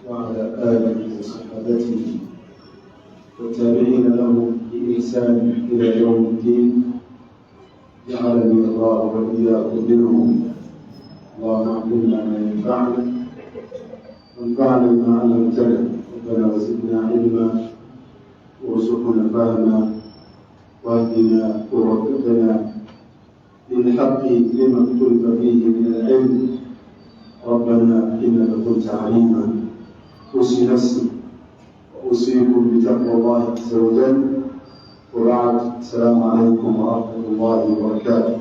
وعلى آله وصحبه والتابعين له بإحسان إلى يوم الدين. جعلني الله وإياكم منهم. اللهم علمنا ما ينفعنا وانفعنا بما علمتنا. ربنا وزدنا علما وارزقنا فهما واهدنا ووفقنا للحق لما اختلف فيه من العلم. ربنا إنك كنت عليما. أوصي نفسي وأوصيكم بتقوى الله عز وجل. وبعد، السلام عليكم ورحمة الله وبركاته.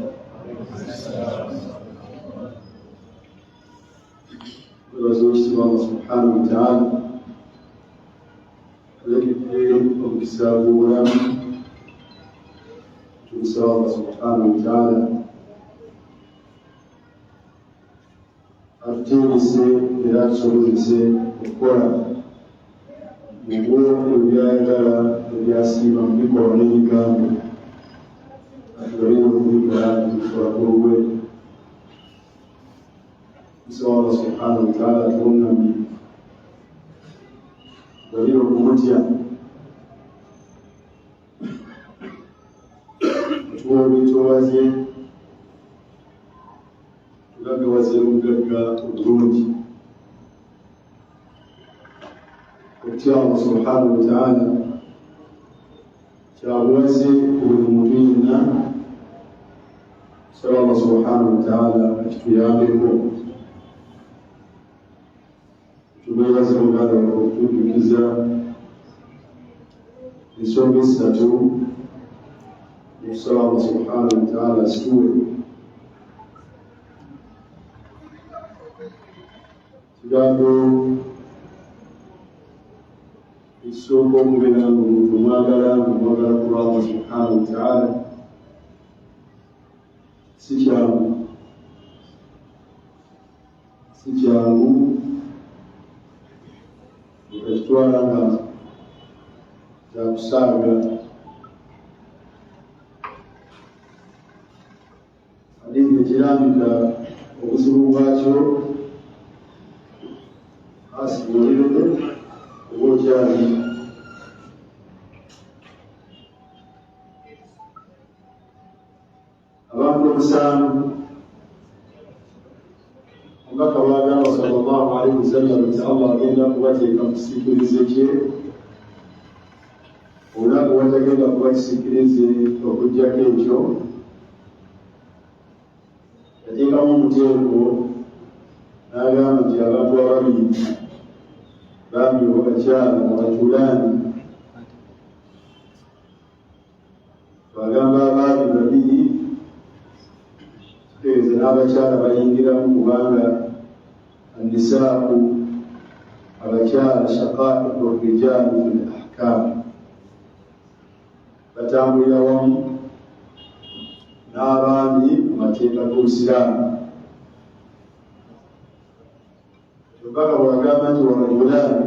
وزوجتي الله سبحانه وتعالى الذي فيه وكسابه ولم تنسى الله سبحانه وتعالى artimise erakisobozese okukola mubwo ebyayagala ebyasiima mu bikolwa n'ebigambo atubalire okubikola tubikola kulwe. Tusaba Allah subhanahu wa ta'ala atuwonamye tubalire okumutya tuwa obwetoowaze tugagawaze obugagga obulungi. Okutya Allah subhanahu wa ta'ala kyabuwaze buli muntu yenna. Tusaba Allah subhanahu wa ta'ala akituyambeko. Tumwebaze muganda okutujukiza ensonga essatu. Tusaba Allah subhanahu wa ta'ala asituwe. Kigambo ekisooka okubeera ng'omuntu omwagala ku Allah subhanahu wa ta'ala si kyangu okakitwala nga kyakusaaga. Hadithi ekirambika obuzibu bwakyo asibuulirire oba okyali abantu omusanvu. Omubaka bwagamba sallallahu alaihi wasallam nti Allah agenda kubateeka mu kisiikirize kye. Olunaku watagenda kuba kisiikirize okuggyako ekyo yateekamu omuteeko n'agamba nti abantu ababiri bambi abakyala abajulaani bagamba abaami babiri tutegeeza n'abakyala bayingiramu kubanga annisaaku abakyala shaqaa'iqu rijaali fil ahkaam batambulira wamu n'abaami mu mateeka g'Obusiraamu. Omubaka bw'agamba nti wabajulaani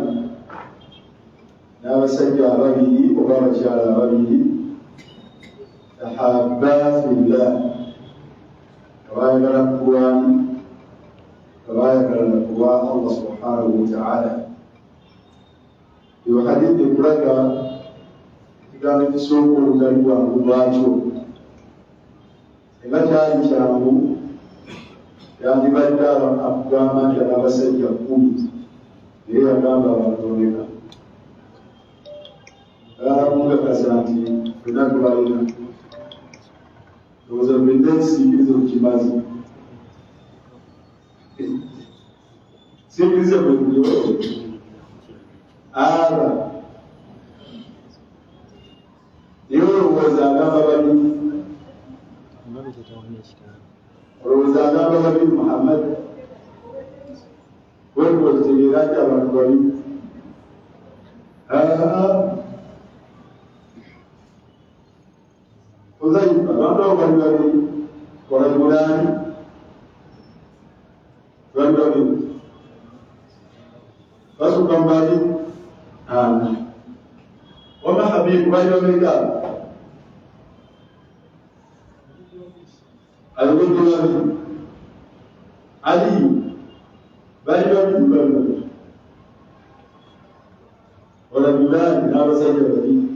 n'abasajja ababiri oba abakyala ababiri tahabba fillah kabaayagala kulwani kabaayagala kuba Allah subhanahu wa ta'ala. Eyo hadithi ekulaga ekigambo ekisooka olutali bwangu bwakyo. Singa kyali kyangu yandibadde akugamba nti n'abasajja 10 naye yagamba abantu omeka. Mugakasa nti fenna tubalina ndowooza fenna ekisiikirize kukimazi. Siikirize bwekulyo aba naye olowooza agamba babiri. Olowooza agamba babiri Muhammad wewe okitegeera nti abantu babiri. Uzaifa abantu abo bali babiri walajulaani bali babiri basuka mbali wama habibu bali babiri alibudulani Ali bali babiri ورجلان من أبسط البديل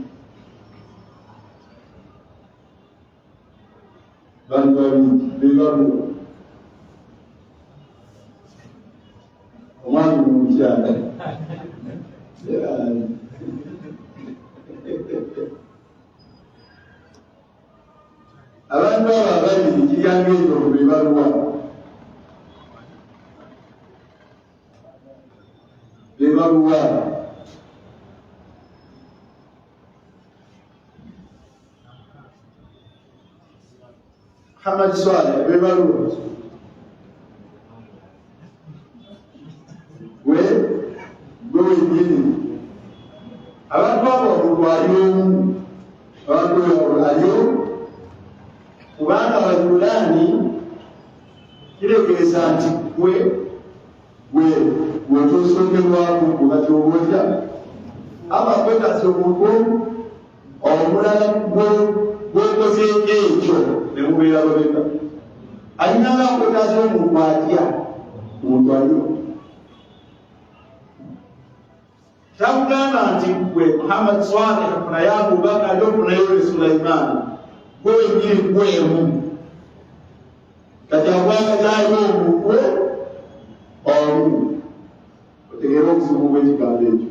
بل وما من مجال abantu ababiri kigambo ekyo ku bibaluwa Muhammad Swaleh bibaluwa we wenyini abantu abo olwaliyo kubanga abajulani kiregeeza nti wetusokerwako kubatyobotya abakwetasa omuntu omulala gwekozeeko ekyo nemubeera babeka alinanga akwetasa omuntu atya omuntu aliyo kyakugamba nti gwe Muhammad Swaleh naye Abubakar aliofunayo ne Sulaiman wenyini gwemu kati agwagazaayo omuntu omu otegeera obuzibu bw'ekigambo ekyo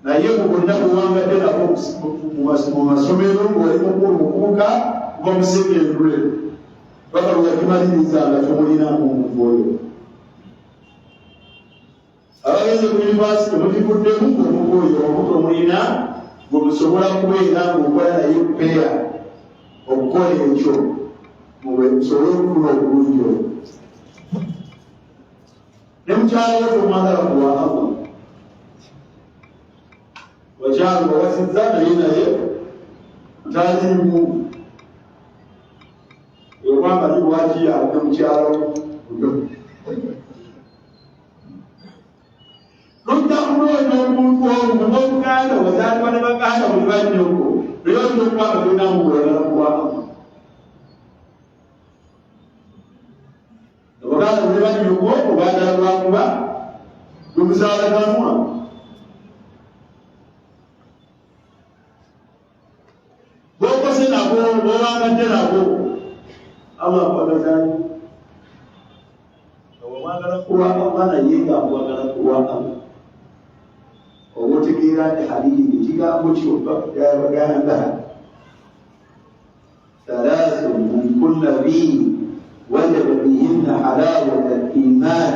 naye mu bonna buwangadde nabo mu masomero ng'oli mukulu mukubuka ng'omusege endule bakaluga kimaliriza nga tomulinamu omuntu oyo abagenze ku yunivasite mukivuddemu omuntu oyo omuntu omulina gwemusobola kubeera ng'okola naye peya okukola ekyo musobole okufuna obulungi obwo ne mukyalo tomwagala kuwa Allah wakyalo bawasizza naye talimu obwamba libwaki yadde mukyalo nojjakunoonya omuntu omu n'obuganda wazaalibwa ne baganda buli bannyoko naye olina okubanga tonamuwulagala kuwanga abaganda buli bannyoko obaagala lwakuba gwemuzaalaganwa bokose nabo bowangadde nabo abakwagazanyi obwagala kuwanga omwana ye ngaakwagala kuwanga obutegeera nti hadithi ekigambo kyokka kyabagamba ثلاث من كل فيه وجد بهن حلاوة الإيمان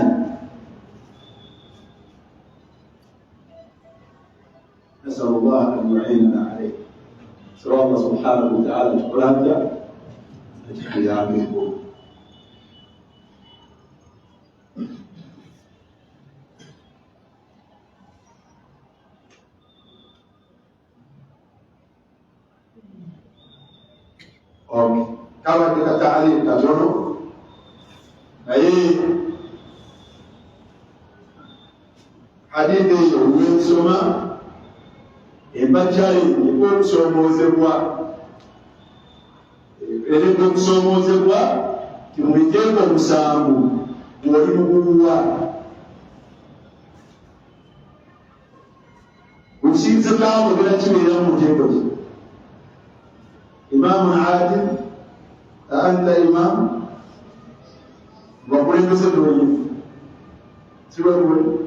نسأل الله أن يعيننا عليه سواء الله سبحانه وتعالى شكرا لك kama katika taalimu katono na hii hadithi hiyo uwensoma embachari niko kusomozebwa eriko kusomozebwa kimwijeko omusango mwoli muguluwa ukisinze kamo bila kibeera mu mutego ki imamu adil أنت إمام وقولين بسر وجه سوى الوجه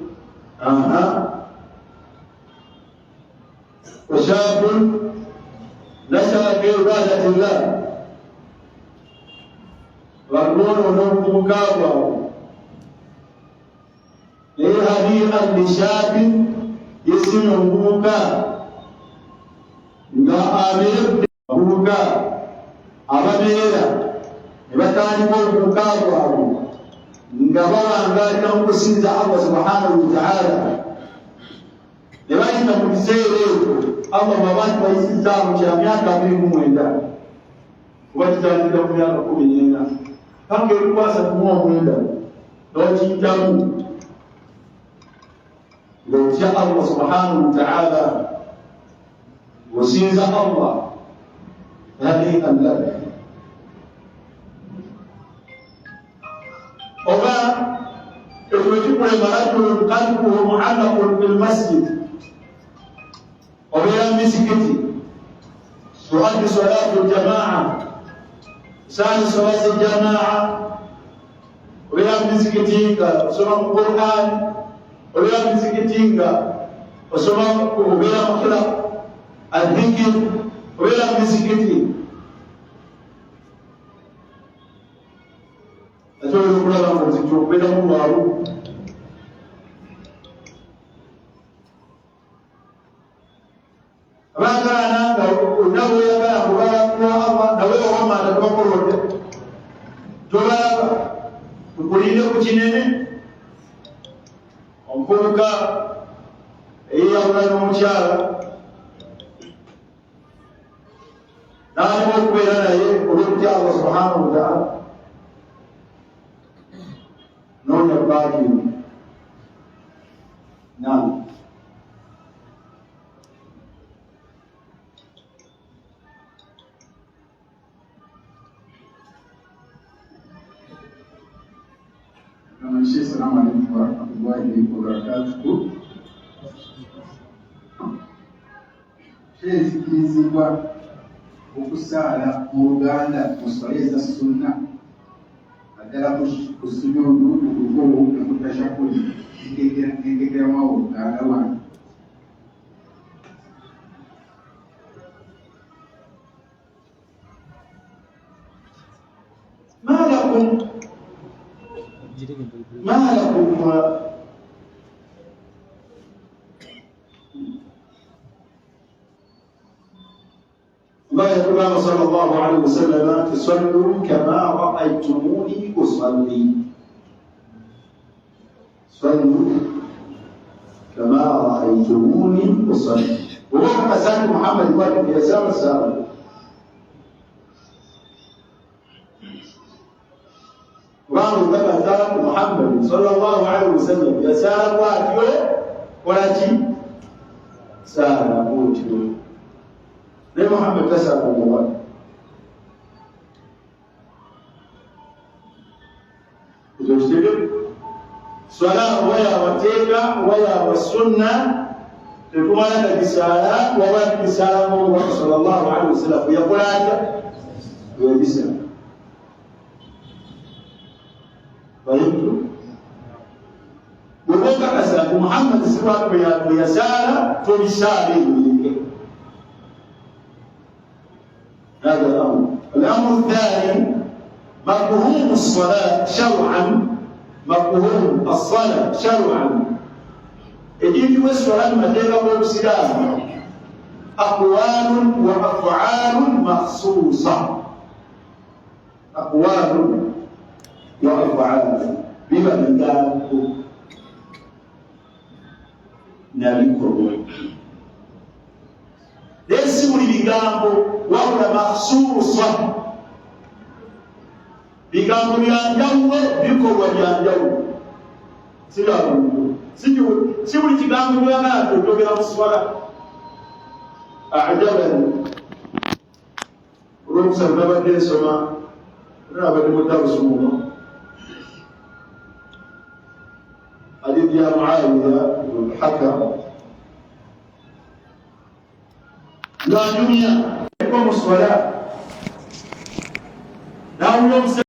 وشاب نشأ في عبادة الله وأكون ونوم مكابا لهديئا لشاب يسمع بوكا لا آمير بوكا ababeera ne batandika okubuka bwabwe nga bawangalira mu kusinza Allah subhanahu wa ta'ala ne bayita mu biseera ebyo Allah babantu bayisizaamu kya myaka 29 kuba kitandika mu myaka 14 paka ebikwasa ku 9 n'okiyitamu ng'otya Allah subhanahu wa ta'ala osinza Allah هنيئا لك وما يخرجكم رجل قلبه معلق في المسجد obeera mu misikiti tuaddi salatu ljamaa saali sola z'ejamaa obeera mu misikiti nga osoma mu Qur'an obeera mu misikiti nga osoma obeera mu kila adhikir obeera mu misikiti ate oyinza okulaba nga ozikiti okubeera mu lwalu abaagala nga olina bweyagala kubalakula Allah nawe owamanda tebakolodde tobalaba tukulinde ku kinene omuvubuka eyeyawula n'omukyala n'alema okubeera naye olw'okutya Allah subhanahu wa ta'ala noonya baakiri nam Assalamu alaikum warahmatullahi wabarakatuh. Kizikirizibwa okusaala mu Luganda mu swala eza sunna naddala ku sujuudu okukulu ekutashakuli engegerawawo ng'agawano. ما لكم الله يقول صلى الله عليه وسلم تصلوا كما رأيتموني أصلي صلوا كما رأيتموني أصلي وهو مساك محمد واحد يسار السابق وقالوا كما ذلك محمد صلى الله عليه وسلم يسار واتيو ولكن سار واتيو ليه محمد تسار الله وتشتغل صلاة ويا وتيكا ويا والسنة تكون لك رسالة وولد رسالة محمد صلى الله عليه وسلم ويقول هذا ويجسنا فهمتوا؟ وقلت أسأل محمد سواء بيسارة فرسالة هذا الأمر. الأمر الثاني مفهوم الصلاة شرعا مفهوم الصلاة شرعا يجب الصلاة مثلا والسلام أقوال وأفعال مخصوصة أقوال وأفعال بما بذلك نبيكم ليس بذلك وهو مخصوصا بكم ينجو بكم وينجو سيقول تكام يانا تقول الصلاة أعجبني رمسا نبدأ سما نبدأ مدرس موما حديث يا معاوية الحكم لا دنيا يقوم الصلاة لا يوم